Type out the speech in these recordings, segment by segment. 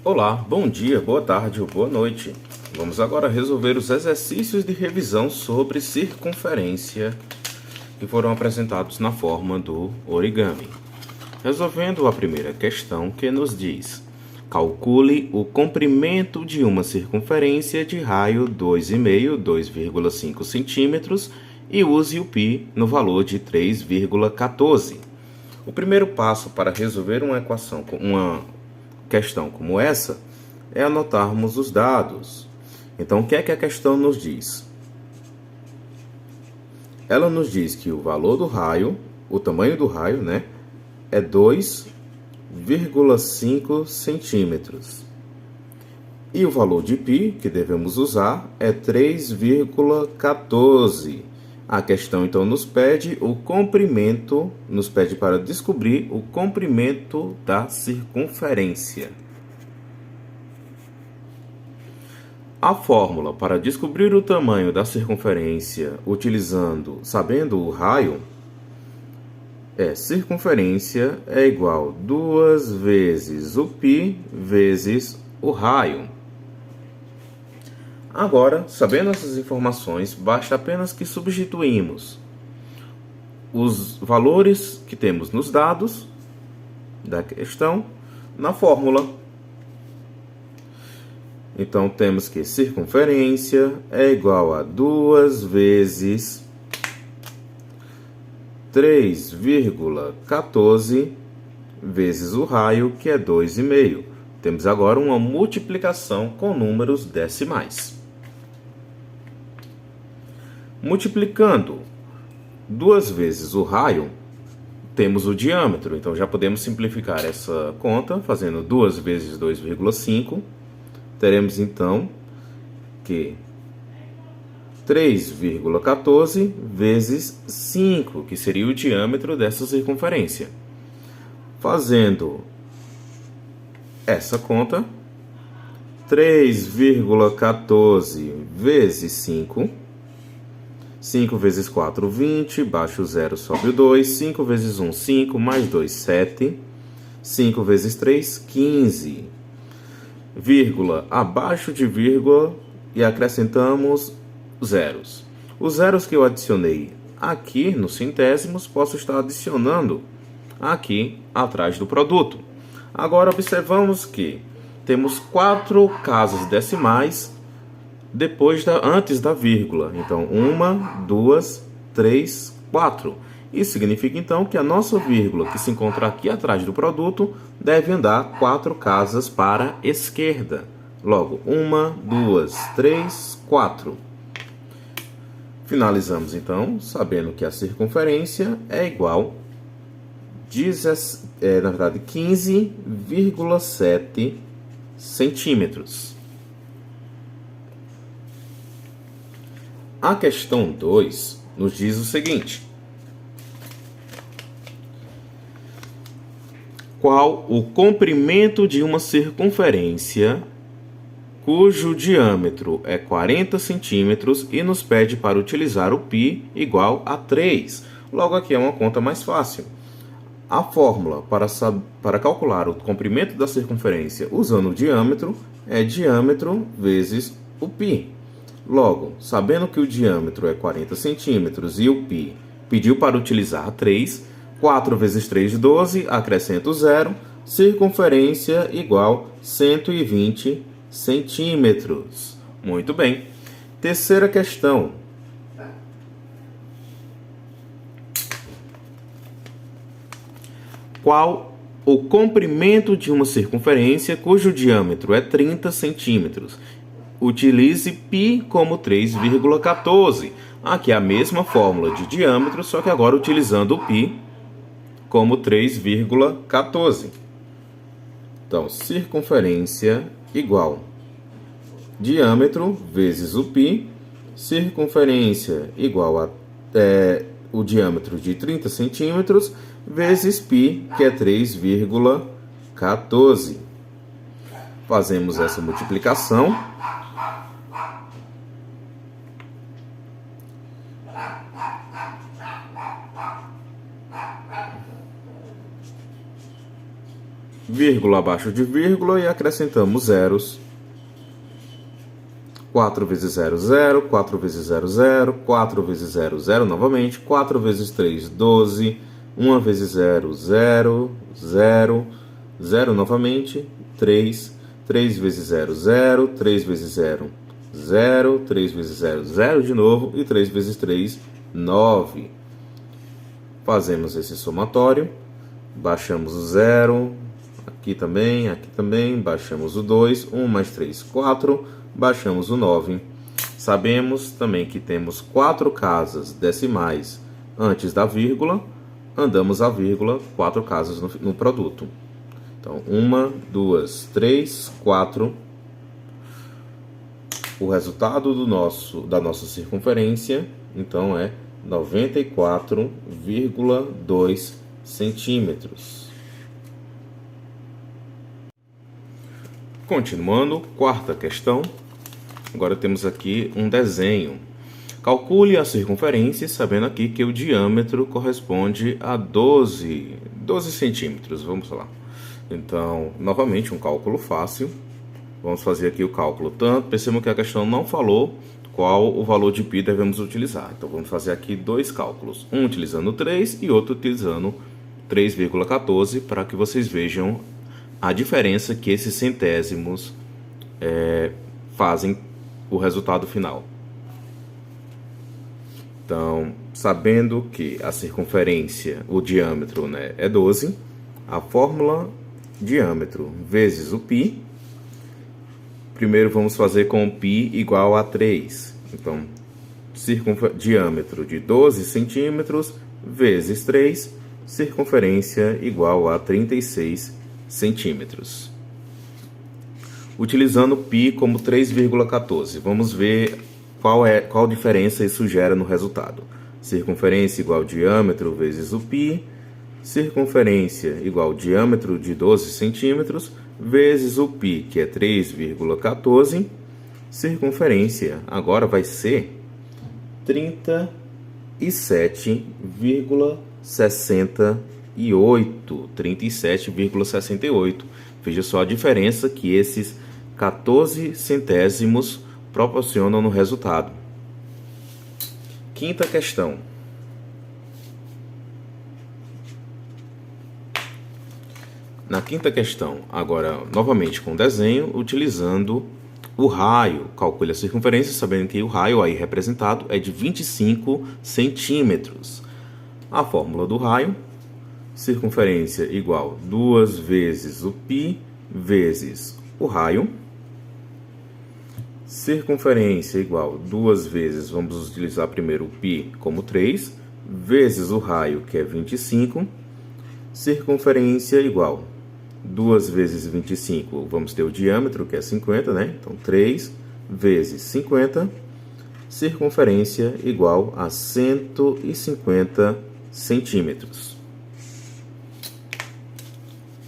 Olá, bom dia, boa tarde ou boa noite. Vamos agora resolver os exercícios de revisão sobre circunferência que foram apresentados na forma do origami. Resolvendo a primeira questão, que nos diz: calcule o comprimento de uma circunferência de raio 2,5, 2,5 centímetros e use o π no valor de 3,14. O primeiro passo para resolver uma questão como essa é anotarmos os dados. Então, o que é que a questão nos diz? Ela nos diz que o valor do raio, o tamanho do raio, é 2,5 centímetros. E o valor de π que devemos usar é 3,14. A questão, então, nos pede para descobrir o comprimento da circunferência. A fórmula para descobrir o tamanho da circunferência sabendo o raio, circunferência é igual a 2 vezes o π vezes o raio. Agora, sabendo essas informações, basta apenas que substituímos os valores que temos nos dados da questão na fórmula. Então, temos que circunferência é igual a 2 vezes 3,14 vezes o raio, que é 2,5. Temos agora uma multiplicação com números decimais. Multiplicando 2 vezes o raio, temos o diâmetro. Então, já podemos simplificar essa conta fazendo 2 vezes 2,5. Teremos, então, que 3,14 vezes 5, que seria o diâmetro dessa circunferência. Fazendo essa conta, 3,14 vezes 5, 5 vezes 4, 20, baixa o 0, sobe o 2, 5 vezes 1, 5, mais 2, 7, 5 vezes 3, 15, vírgula abaixo de vírgula e acrescentamos zeros. Os zeros que eu adicionei aqui nos centésimos, posso estar adicionando aqui atrás do produto. Agora, observamos que temos 4 casas decimais antes da vírgula. Então, 1, 2, 3, 4. Isso significa, então, que a nossa vírgula, que se encontra aqui atrás do produto, deve andar 4 casas para a esquerda. Logo, 1, 2, 3, 4. Finalizamos, então, sabendo que a circunferência é igual a 15,7 centímetros. A questão 2 nos diz o seguinte: qual o comprimento de uma circunferência cujo diâmetro é 40 centímetros e nos pede para utilizar o π igual a 3. Logo, aqui é uma conta mais fácil. A fórmula para calcular o comprimento da circunferência usando o diâmetro é diâmetro vezes o π. Logo, sabendo que o diâmetro é 40 centímetros e o π pediu para utilizar 3, 4 vezes 3, 12, acrescento 0, circunferência igual a 120 centímetros. Muito bem. Terceira questão. Qual o comprimento de uma circunferência cujo diâmetro é 30 centímetros? Utilize π como 3,14. Aqui é a mesma fórmula de diâmetro, só que agora utilizando o π como 3,14. Então, circunferência igual diâmetro vezes o π. Circunferência igual a o diâmetro de 30 centímetros vezes π, que é 3,14. Fazemos essa multiplicação. vírgula abaixo de vírgula e acrescentamos zeros. 4 vezes 0, 0, 4 vezes 0, 0, 4 vezes 0, 0 novamente, 4 vezes 3, 12, 1 vezes 0, 0, 0, 0 novamente, 3, 3 vezes 0, 0, 3 vezes 0, 0, 3 vezes 0, 0 de novo, e 3 vezes 3, 9. Fazemos esse somatório, baixamos o 0, aqui também, baixamos o 2, 1 mais 3, 4, baixamos o 9. Sabemos também que temos 4 casas decimais antes da vírgula, andamos a vírgula 4 casas no produto. Então, 1, 2, 3, 4. O resultado da nossa circunferência, então, é 94,2 centímetros. Continuando, quarta questão. Agora temos aqui um desenho. Calcule a circunferência, sabendo aqui que o diâmetro corresponde a 12 centímetros. Vamos lá. Então, novamente, um cálculo fácil. Vamos fazer aqui o cálculo tanto. Percebam que a questão não falou qual o valor de π devemos utilizar. Então, vamos fazer aqui dois cálculos. Um utilizando 3 e outro utilizando 3,14, para que vocês vejam a diferença que esses centésimos fazem o resultado final. Então, sabendo que a circunferência, o diâmetro, é 12, a fórmula diâmetro vezes o π, primeiro vamos fazer com o π igual a 3. Então, diâmetro de 12 centímetros vezes 3, circunferência igual a 36 centímetros. Utilizando π como 3,14, vamos ver qual diferença isso gera no resultado. Circunferência igual diâmetro vezes o π, circunferência igual diâmetro de 12 centímetros vezes o π, que é 3,14, circunferência agora vai ser 37,68. Veja só a diferença que esses 14 centésimos proporcionam no resultado. Quinta questão. Na quinta questão, agora novamente com desenho, utilizando o raio. Calcule a circunferência, sabendo que o raio aí representado é de 25 centímetros. A fórmula do raio: circunferência igual 2 vezes o π vezes o raio. Circunferência igual 2 vezes, vamos utilizar primeiro o π como 3, vezes o raio, que é 25. Circunferência igual 2 vezes 25, vamos ter o diâmetro, que é 50, Então, 3 vezes 50, circunferência igual a 150 centímetros.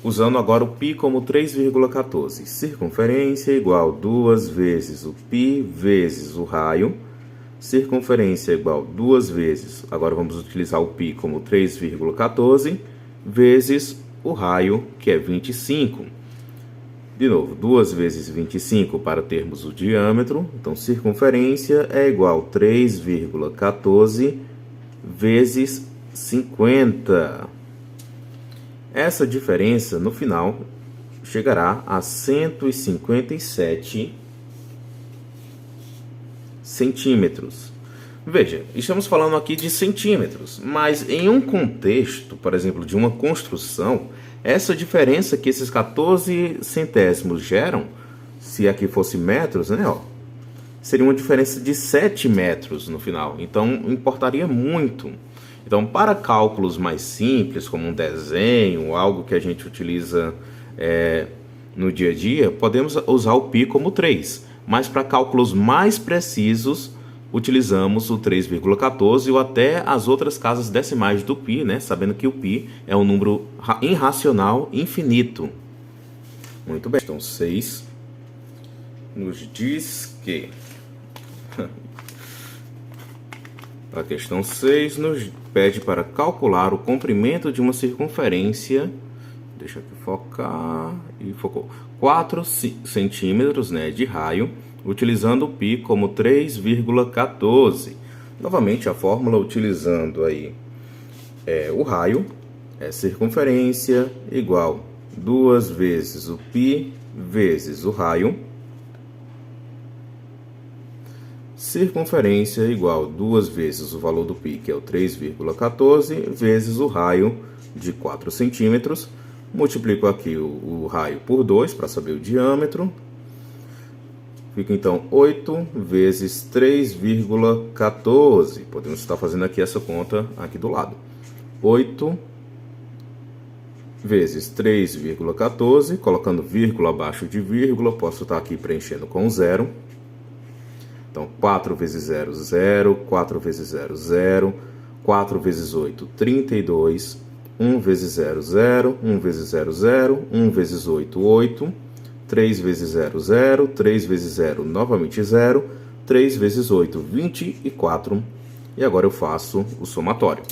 Usando agora o π como 3,14. Circunferência igual 2 vezes o π vezes o raio. Circunferência igual 2 vezes, agora vamos utilizar o π como 3,14, vezes o raio, que é 25. De novo, 2 vezes 25 para termos o diâmetro. Então, circunferência é igual a 3,14 vezes 50. Essa diferença, no final, chegará a 157 centímetros. Veja, estamos falando aqui de centímetros, mas em um contexto, por exemplo, de uma construção, essa diferença que esses 14 centésimos geram, se aqui fosse metros, seria uma diferença de 7 metros no final. Então, importaria muito. Então, para cálculos mais simples, como um desenho, algo que a gente utiliza no dia a dia, podemos usar o π como 3. Mas para cálculos mais precisos, utilizamos o 3,14 ou até as outras casas decimais do π, sabendo que o π é um número irracional infinito. Muito bem. Então, 6 nos diz que... A questão 6 nos pede para calcular o comprimento de uma circunferência. deixa aqui focar, e focou. 4 centímetros, né, de raio, utilizando o π como 3,14. Novamente a fórmula utilizando aí o raio, circunferência igual 2 vezes o π vezes o raio. Circunferência igual 2 vezes o valor do π, que é o 3,14, vezes o raio de 4 centímetros. Multiplico aqui o raio por 2 para saber o diâmetro. Fica então 8 vezes 3,14. Podemos estar fazendo aqui essa conta aqui do lado. 8 vezes 3,14, colocando vírgula abaixo de vírgula, posso estar aqui preenchendo com 0. Então, 4 vezes 0, 0, 4 vezes 0, 0, 4 vezes 8, 32, 1 vezes 0, 0, 1 vezes 0, 0, 1 vezes 8, 8, 3 vezes 0, 0, 3 vezes 0, novamente 0, 3 vezes 8, 24, e agora eu faço o somatório.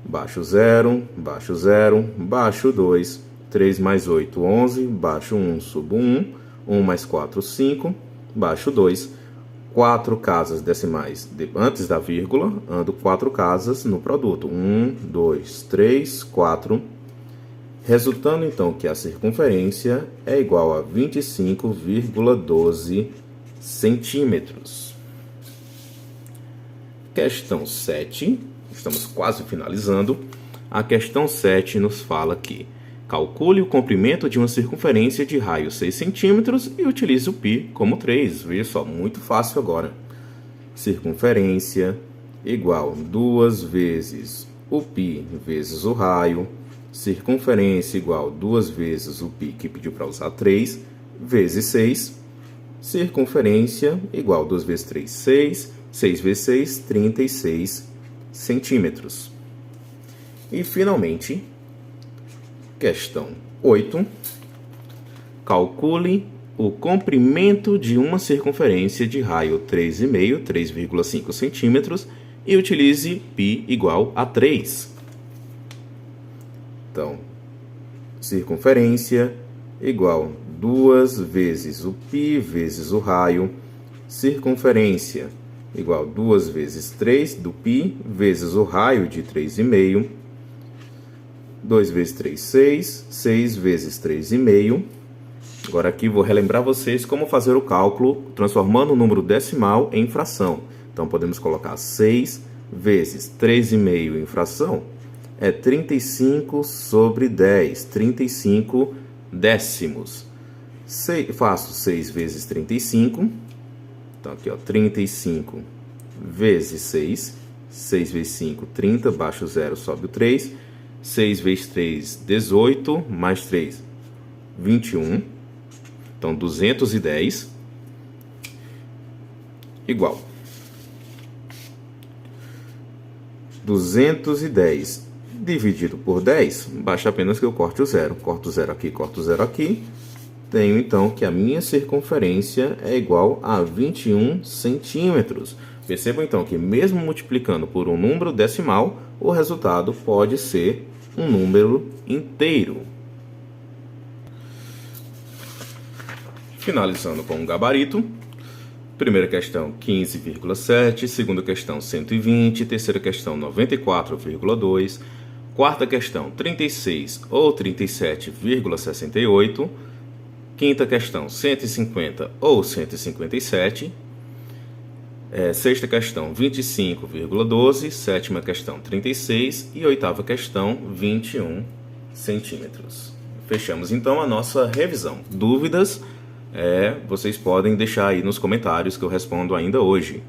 Baixo 0, baixo 0, baixo 2, 3 mais 8, 11, baixo 1, subo 1, 1 mais 4, 5, baixo 2, 4 casas decimais antes da vírgula, ando 4 casas no produto. 1, 2, 3, 4. Resultando então que a circunferência é igual a 25,12 centímetros. Questão 7. Estamos quase finalizando. A questão 7 nos fala que calcule o comprimento de uma circunferência de raio 6 centímetros e utilize o π como 3. Veja só, muito fácil agora. Circunferência igual 2 vezes o π vezes o raio. Circunferência igual 2 vezes o π, que pediu para usar 3, vezes 6. Circunferência igual 2 vezes 3, 6. 6 vezes 6, 36 centímetros. E, finalmente, questão 8. Calcule o comprimento de uma circunferência de raio 3,5, 3,5 centímetros e utilize π igual a 3. Então, circunferência igual 2 vezes o π vezes o raio. Circunferência igual 2 vezes 3 do π vezes o raio de 3,5. 2 vezes 3, 6. 6 vezes 3,5. Agora aqui vou relembrar vocês como fazer o cálculo transformando o número decimal em fração. Então podemos colocar 6 vezes 3,5 em fração. É 35 sobre 10. 35 décimos. Faço 6 vezes 35. Então aqui, ó, 35 vezes 6. 6 vezes 5, 30. Baixo o 0, sobe o 3. 6 vezes 3, 18. Mais 3, 21. Então, 210 igual 210 dividido por 10, basta apenas que eu corte o 0. Corto o 0 aqui, corto o 0 aqui. Tenho, então, que a minha circunferência é igual a 21 centímetros. Percebam, então, que mesmo multiplicando por um número decimal, o resultado pode ser um número inteiro. Finalizando com o gabarito. Primeira questão, 15,7. Segunda questão, 120. Terceira questão, 94,2. Quarta questão, 36 ou 37,68. Quinta questão, 150 ou 157. Sexta questão, 25,12. Sétima questão, 36. E oitava questão, 21 centímetros. Fechamos, então, a nossa revisão. Dúvidas? Vocês podem deixar aí nos comentários que eu respondo ainda hoje.